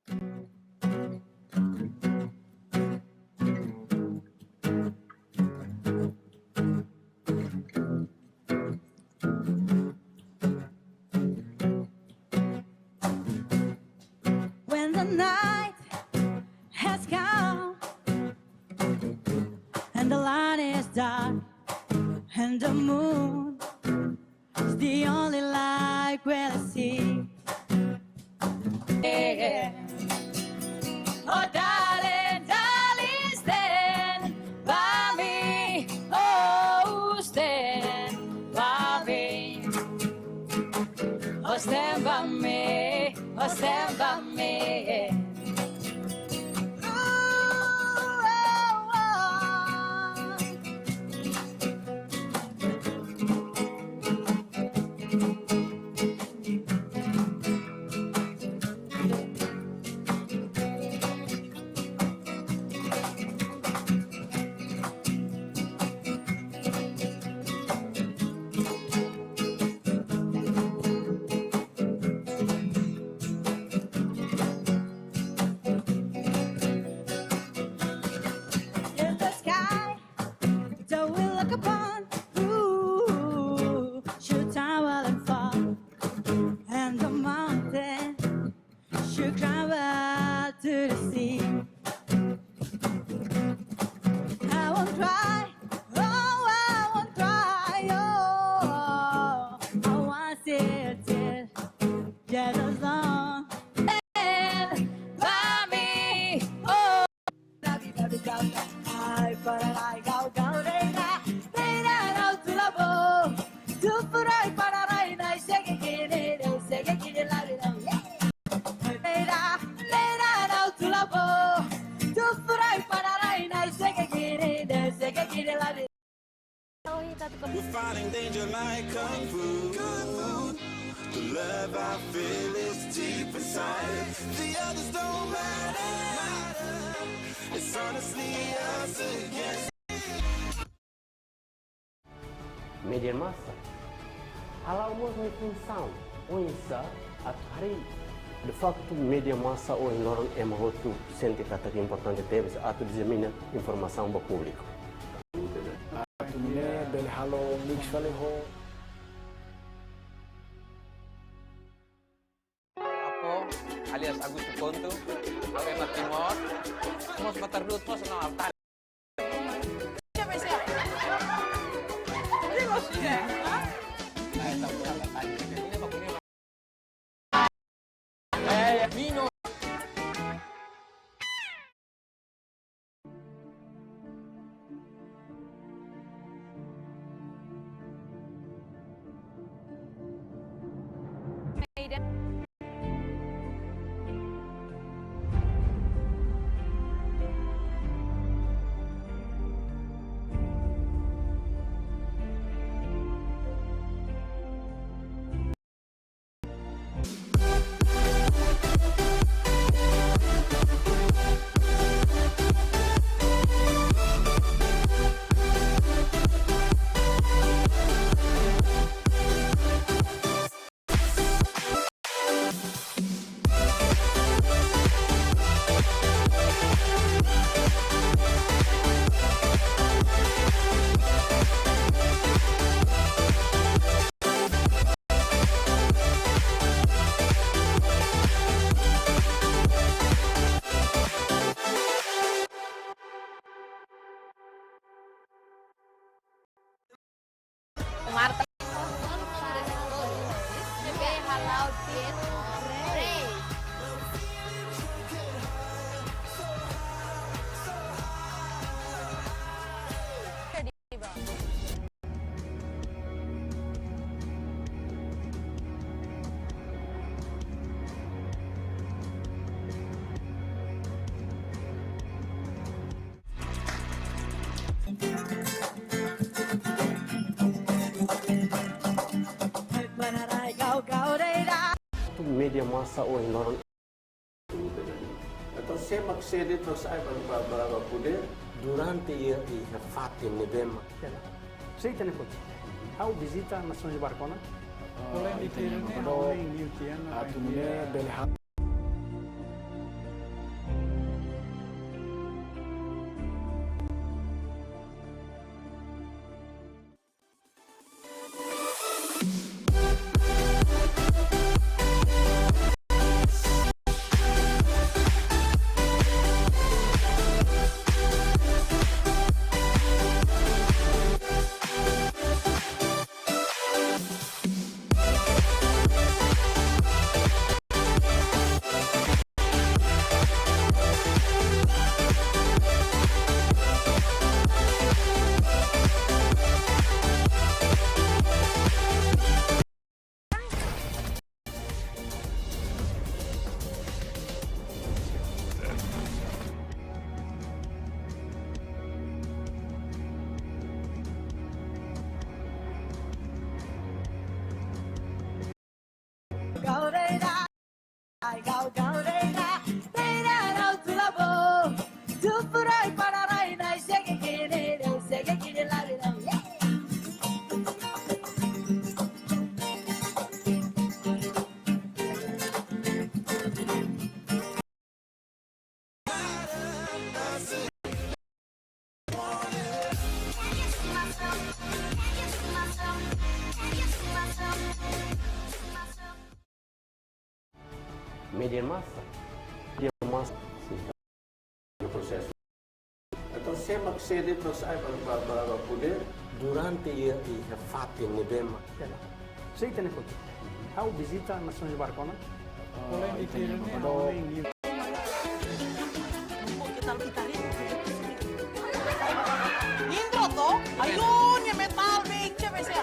When the night has come and the light is dark and the moon is the only light we'll see. Yeah. Oh, darling, darling, stand by me. Oh, stand by me. Oh, stand by me. Oh, stand by me. Ooh, oh, oh. In the sky, so we look upon, ooh, should tower and fall, and the mountain should climb out to the sea. I won't cry, oh, I won't cry, oh, I want to see a tear, just as long as by me, oh. Ay, pararay, gaw, gaw, reina, reina, gaw, tulabo. Tupuray, pararay, na, sige, kiri, sige, kiri, lari, reina, reina, gaw, tulabo. Tupuray, pararay, na, sige, kiri, sige, kiri, lari. We're fighting danger like kung fu. The love I feel is deep inside. The others don't matter. It's honestly us against. Media massa. Hal uma função, onça, atuari. De facto, media massa ou em norma é uma outra sente que importante teve a diseminar informação para o público. Tumine bel halo mix vale ho. Ako, alias Augusto Conto, Pemat Timor, mos matardut mos no altar. Siapa siapa? Ini lo sih ya? Nah, tak punya tadi. Ini apa punya? Vino. Marta. Juga halau tin. Media massa ou em norma. Então se maksede terus ay para poder Durante a fatin ni Bema. Sei telefone. How visita Nações de Barcona? tumine bel halo furai pararai nai sege kene la vida. Media massa o processo. Então sempre accede para poder. Durante a fato modema, Sei tem foto. How visita nações de Barcona? Intro to? Ayun, yung metal big siya, may siya.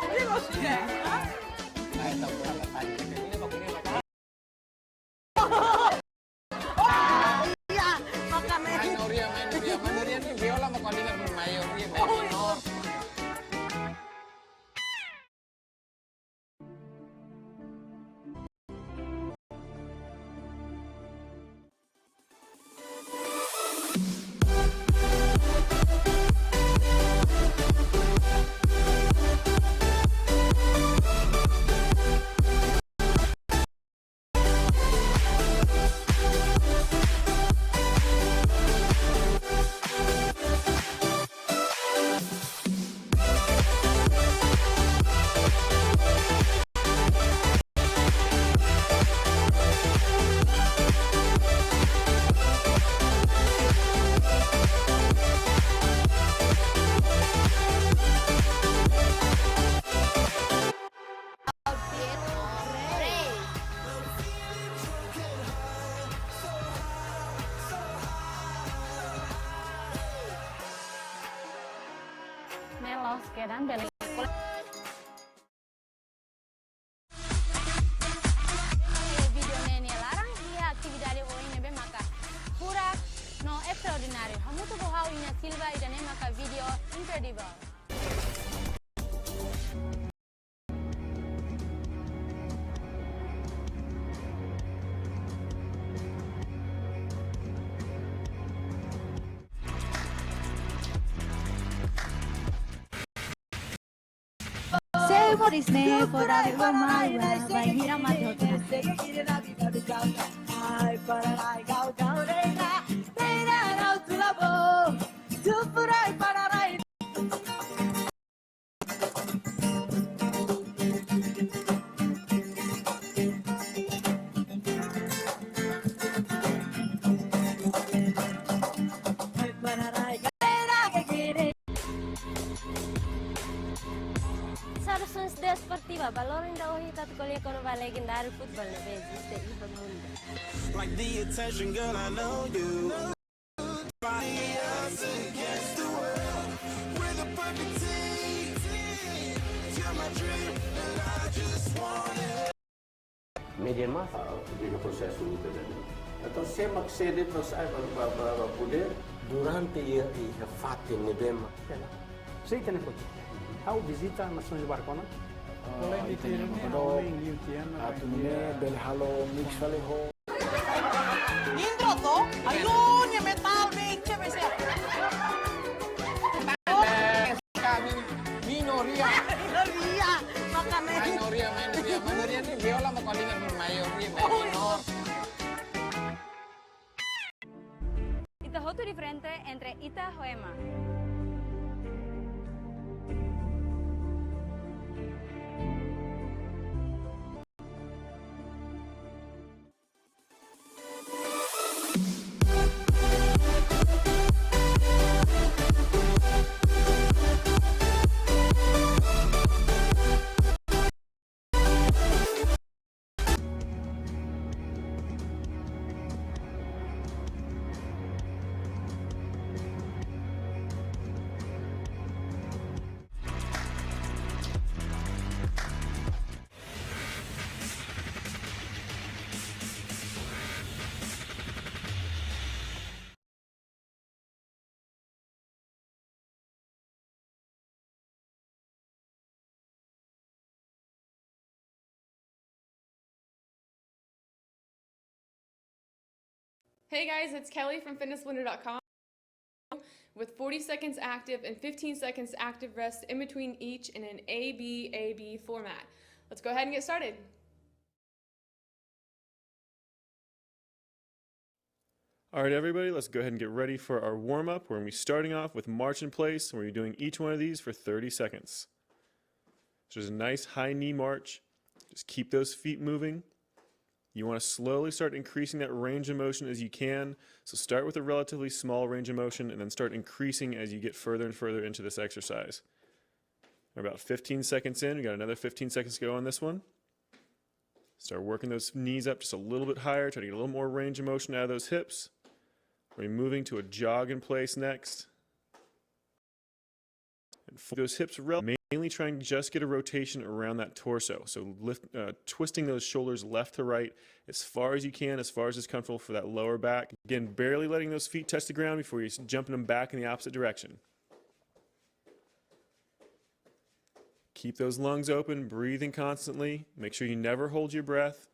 Hindi mo siya. Ay, ito po ang tayo. Hindi mo pinila. Manoria ni viola mo kalingan ng mayoria, minor. Melos, quedan balik. Video nene larang dia aktividade hoje nebe maka pura no extraordinario. Hamu tu bohau ina silva ida ne maka video incredible. Say what is name for that my vai hira mato. Sege kine la vida de causa. Ai pararai gau gau reina. Reina rau tu labo. Tu furai pararai. Soluções desportivas, valor ainda hoje está colher com o legendário futebol no existe e do mundo. Like the attention, girl, I know you. Fighting us against the world. We're the perfect team. You're my dream, and I just want it. media massa O processo então sempre accede para poder. durante a fato modema, Sei tem foto. How visita nações de Barcona? Atumne bel halo mix vale ho. Intro to? Ayun, yung metal big siya, may siya. Minoria. Minoria. Makane. Manoria ni viola mo kalingan ng mayoria, minor. Ito hotu diferente entre ita hoema. Hey guys, it's Kelly from fitnessblender.com with 40 seconds active and 15 seconds active rest in between each in an A-B format. Let's go ahead and get started. All right, everybody, let's go ahead and get ready for our warm-up. We're going to be starting off with march in place, and we're going to be doing each one of these for 30 seconds. So there's a nice high knee march. Just keep those feet moving. You want to slowly start increasing that range of motion as you can. So start with a relatively small range of motion and then start increasing as you get further and further into this exercise. We're about 15 seconds in. We got another 15 seconds to go on this one. Start working those knees up just a little bit higher. Try to get a little more range of motion out of those hips. We're moving to a jog in place next. And those hips mainly trying to just get a rotation around that torso. So twisting those shoulders left to right as far as you can, as far as is comfortable for that lower back. Again, barely letting those feet touch the ground before you're jumping them back in the opposite direction. Keep those lungs open, breathing constantly. Make sure you never hold your breath.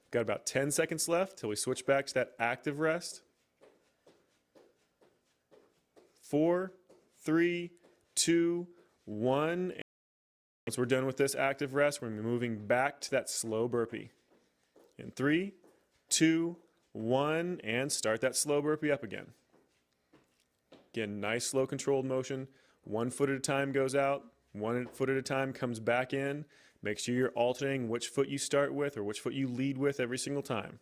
Got about 10 seconds left till we switch back to that active rest. 4, 3, 2, 1. Once we're done with this active rest, we're going to be moving back to that slow burpee. In 3, 2, 1, and start that slow burpee up again. Again, nice slow controlled motion. 1 foot at a time goes out, 1 foot at a time comes back in. Make sure you're alternating which foot you start with or which foot you lead with every single time.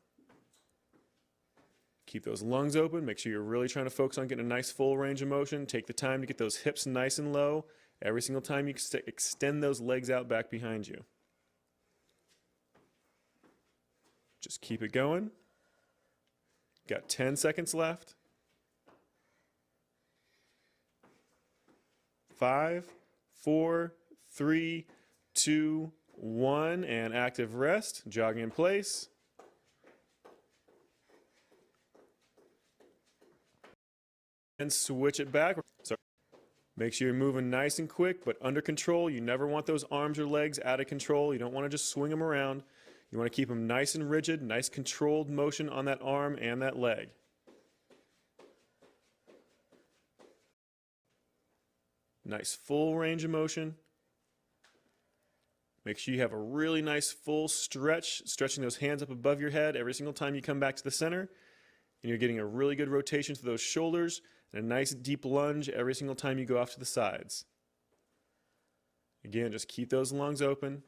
Keep those lungs open. Make sure you're really trying to focus on getting a nice full range of motion. Take the time to get those hips nice and low. Every single time you extend those legs out back behind you. Just keep it going. Got 10 seconds left. 5, 4, 3, 2, 1, and active rest. Jogging in place. And switch it back. So make sure you're moving nice and quick, but under control. You never want those arms or legs out of control. You don't want to just swing them around. You want to keep them nice and rigid, nice controlled motion on that arm and that leg. Nice full range of motion. Make sure you have a really nice full stretch, stretching those hands up above your head every single time you come back to the center. And you're getting a really good rotation to those shoulders and a nice deep lunge every single time you go off to the sides. Again, just keep those lungs open.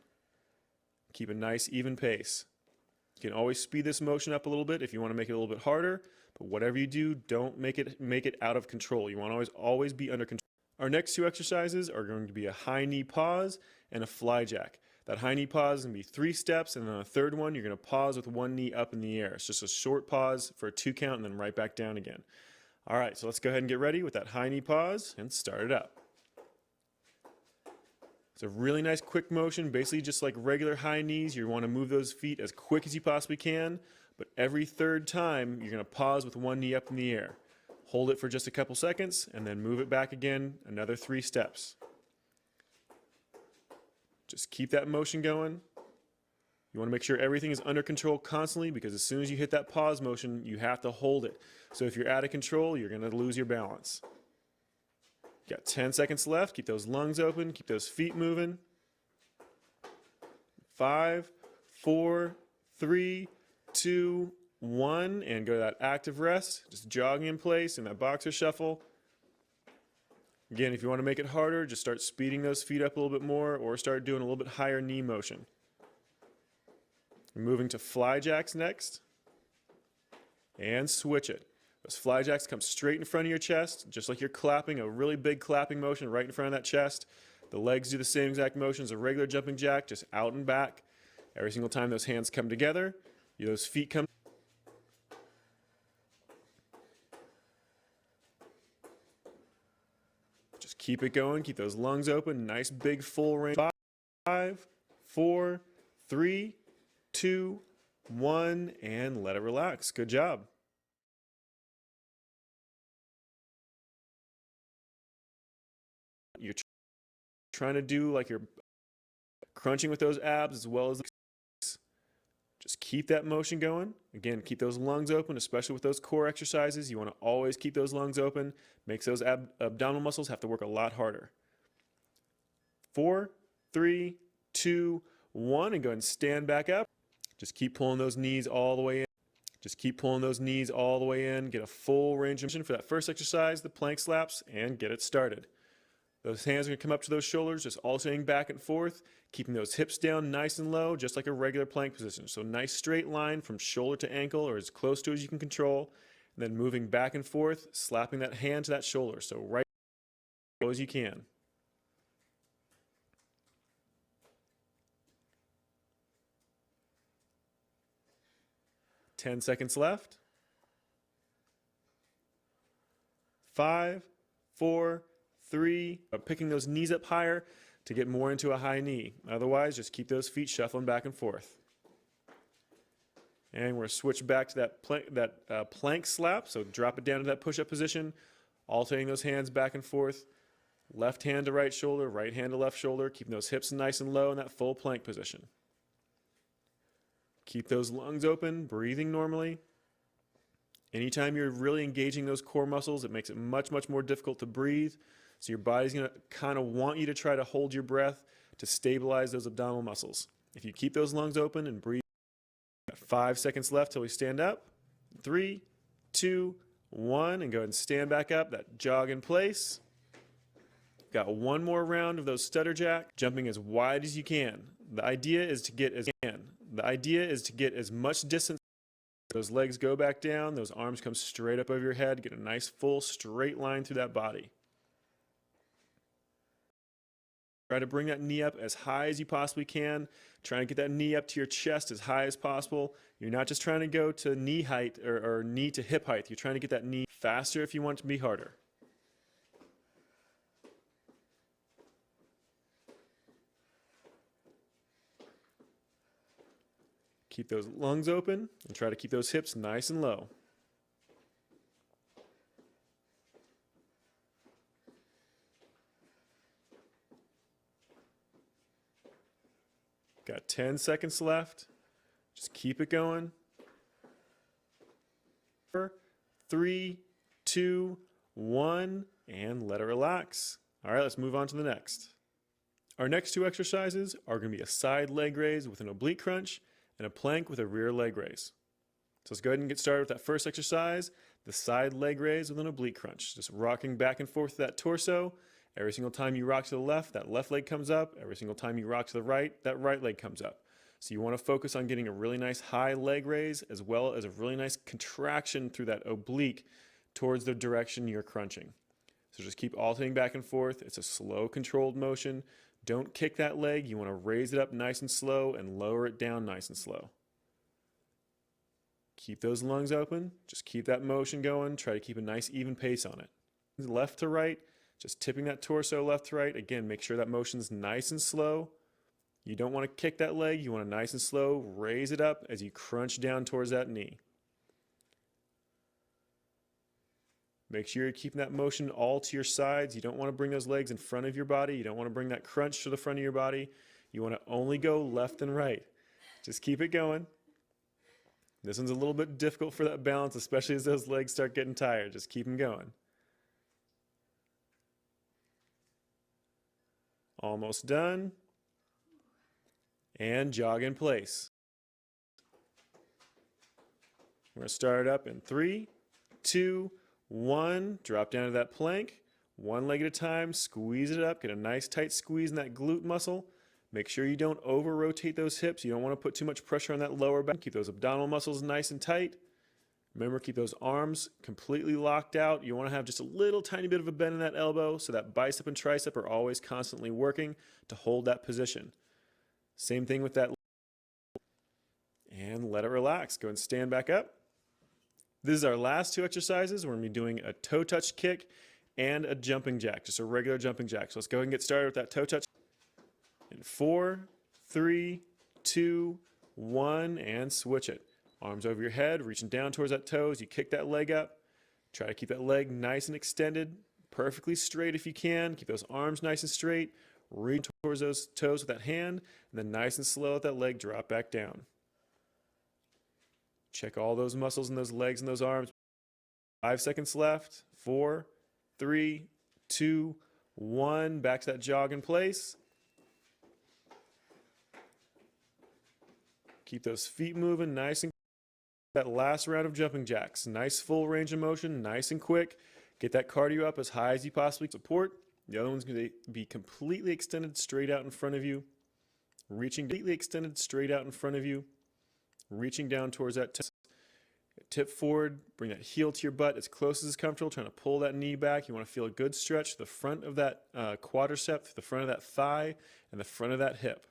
Keep a nice even pace. You can always speed this motion up a little bit if you want to make it a little bit harder, but whatever you do, don't make it out of control. You want to always be under control. Our next 2 exercises are going to be a high knee pause and a fly jack. That high knee pause is going to be 3 steps, and then on the third one, you're going to pause with 1 knee up in the air. It's just a short pause for a 2 count and then right back down again. All right, so let's go ahead and get ready with that high knee pause and start it up. It's a really nice quick motion, basically just like regular high knees. You want to move those feet as quick as you possibly can, but every third time, you're going to pause with 1 knee up in the air. Hold it for just a couple seconds, and then move it back again, another 3 steps. Just keep that motion going. You want to make sure everything is under control constantly, because as soon as you hit that pause motion, you have to hold it. So if you're out of control, you're going to lose your balance. You got 10 seconds left. Keep those lungs open. Keep those feet moving. 5, 4, 3, 2, 1, and go to that active rest. Just jogging in place in that boxer shuffle. Again, if you want to make it harder, just start speeding those feet up a little bit more or start doing a little bit higher knee motion. We're moving to fly jacks next. And switch it. Those fly jacks come straight in front of your chest, just like you're clapping, a really big clapping motion right in front of that chest. The legs do the same exact motion as a regular jumping jack, just out and back. Every single time those hands come together, those feet come. Just keep it going, keep those lungs open, nice big full range. 5, 4, 3, 2, 1, and let it relax. Good job. You're trying to do like you're crunching with those abs as well as keep that motion going. Again, keep those lungs open, especially with those core exercises. You want to always keep those lungs open. Makes those abdominal muscles have to work a lot harder. 4, 3, 2, 1, and go ahead and stand back up. Just keep pulling those knees all the way in. Just keep pulling those knees all the way in. Get a full range of motion for that first exercise, the plank slaps, and get it started. Those hands are going to come up to those shoulders, just alternating back and forth, keeping those hips down nice and low, just like a regular plank position. So nice straight line from shoulder to ankle, or as close to as you can control, and then moving back and forth, slapping that hand to that shoulder. So right as low as you can. Ten seconds left. 5, 4, 3, picking those knees up higher to get more into a high knee. Otherwise, just keep those feet shuffling back and forth. And we're going to switch back to that plank slap. So drop it down to that push-up position, alternating those hands back and forth. Left hand to right shoulder, right hand to left shoulder, keeping those hips nice and low in that full plank position. Keep those lungs open, breathing normally. Anytime you're really engaging those core muscles, it makes it much, much more difficult to breathe. So your body's going to kind of want you to try to hold your breath to stabilize those abdominal muscles. If you keep those lungs open and breathe, 5 seconds left till we stand up. 3, 2, 1, and go ahead and stand back up. That jog in place. Got one more round of those stutter jack, jumping as wide as you can. The idea is to get as much distance. Those legs go back down, those arms come straight up over your head, get a nice full straight line through that body. Try to bring that knee up as high as you possibly can. Try and get that knee up to your chest as high as possible. You're not just trying to go to knee height or knee to hip height. You're trying to get that knee faster if you want it to be harder. Keep those lungs open and try to keep those hips nice and low. Got 10 seconds left. Just keep it going. 4, 3, 2, 1, and let it relax. All right, let's move on to the next. Our next two exercises are going to be a side leg raise with an oblique crunch and a plank with a rear leg raise. So let's go ahead and get started with that first exercise, the side leg raise with an oblique crunch. Just rocking back and forth that torso. Every single time you rock to the left, that left leg comes up. Every single time you rock to the right, that right leg comes up. So you want to focus on getting a really nice high leg raise as well as a really nice contraction through that oblique towards the direction you're crunching. So just keep alternating back and forth. It's a slow, controlled motion. Don't kick that leg. You want to raise it up nice and slow and lower it down nice and slow. Keep those lungs open. Just keep that motion going. Try to keep a nice even pace on it. Left to right, just tipping that torso left to right. Again, make sure that motion's nice and slow. You don't want to kick that leg. You want to nice and slow raise it up as you crunch down towards that knee. Make sure you're keeping that motion all to your sides. You don't want to bring those legs in front of your body. You don't want to bring that crunch to the front of your body. You want to only go left and right. Just keep it going. This one's a little bit difficult for that balance, especially as those legs start getting tired. Just keep them going. Almost done. And jog in place. We're going to start it up in 3, 2, 1. Drop down to that plank. One leg at a time. Squeeze it up. Get a nice tight squeeze in that glute muscle. Make sure you don't over-rotate those hips. You don't want to put too much pressure on that lower back. Keep those abdominal muscles nice and tight. Remember, keep those arms completely locked out. You want to have just a little tiny bit of a bend in that elbow so that bicep and tricep are always constantly working to hold that position. Same thing with that. And let it relax. Go and stand back up. This is our last two exercises. We're going to be doing a toe touch kick and a jumping jack, just a regular jumping jack. So let's go ahead and get started with that toe touch. In 4, 3, 2, 1, and switch it. Arms over your head, reaching down towards that toes. You kick that leg up. Try to keep that leg nice and extended, perfectly straight if you can. Keep those arms nice and straight. Reach towards those toes with that hand, and then nice and slow, let that leg drop back down. Check all those muscles in those legs and those arms. 5 seconds left. 4, 3, 2, 1. Back to that jog in place. Keep those feet moving nice and that last round of jumping jacks. Nice full range of motion, nice and quick. Get that cardio up as high as you possibly can. Support. The other one's going to be completely extended straight out in front of you. Reaching completely extended straight out in front of you. Reaching down towards that tip forward. Bring that heel to your butt as close as comfortable. Trying to pull that knee back. You want to feel a good stretch to the front of that quadricep, the front of that thigh, and the front of that hip.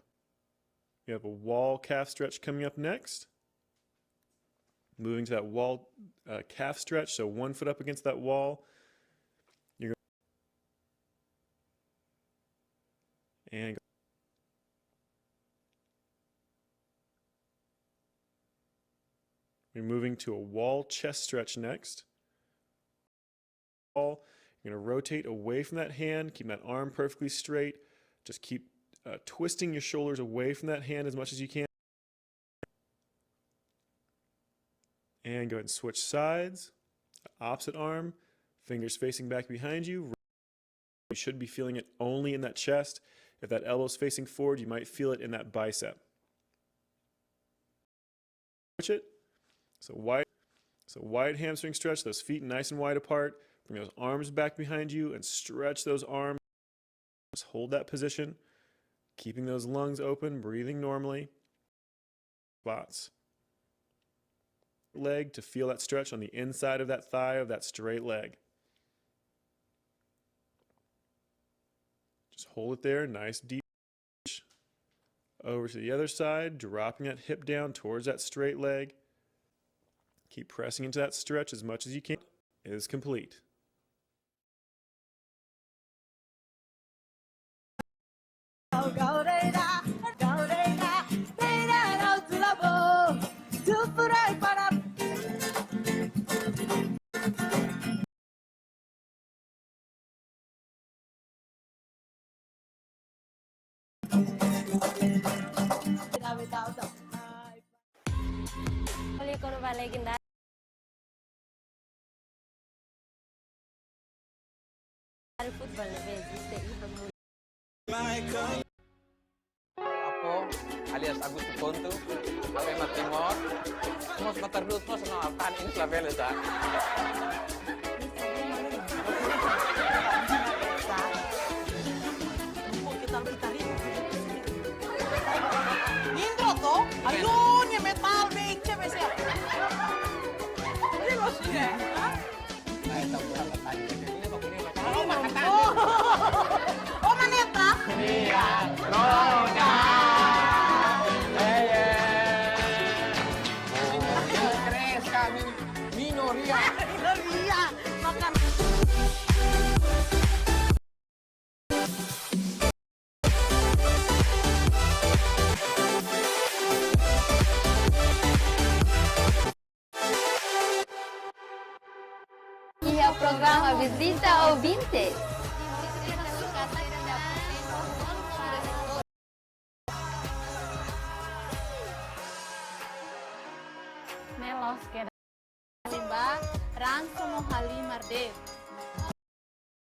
You have a wall calf stretch coming up next. Moving to that wall calf stretch, so 1 foot up against that wall. And we're moving to a wall chest stretch next. You're going to rotate away from that hand, keep that arm perfectly straight. Just keep twisting your shoulders away from that hand as much as you can. And go ahead and switch sides. Opposite arm, fingers facing back behind you. You should be feeling it only in that chest. If that elbow's facing forward, you might feel it in that bicep. Switch it. So wide hamstring stretch, those feet nice and wide apart. Bring those arms back behind you and stretch those arms. Just hold that position. Keeping those lungs open, breathing normally. Spots. Leg to feel that stretch on the inside of that thigh of that straight leg. Just hold it there, nice deep. Over to the other side, dropping that hip down towards that straight leg. Keep pressing into that stretch as much as you can. It is complete. Oleh korban legenda football existe y fue Ako, alias Agus Ponto, Arema Timor, Mos Matardut Mos no Altan in Claveles ah. Intro to? Ayun, yung metal bake siya, may siya. Hindi mo siya. Ay, tahu apa tadi. Ini kok ini kok. Oh, maneta? Iya, roda. Tres kami minoria. Minoria. Makan. E o programa Visita Ouvintes. Melos que limba ransom halimar de.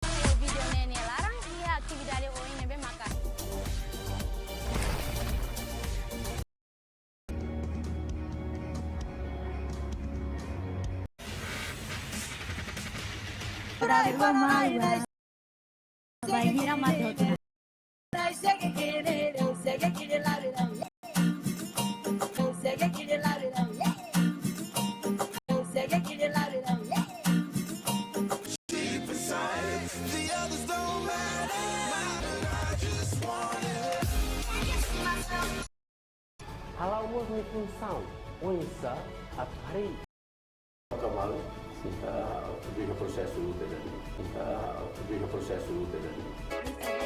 O vídeo nene larang e a atividade hoje nebe makan. Deep inside, the others don't matter. I just want it. Kalau mau função, onça, atari. Cavalo, fica o processo luta dali.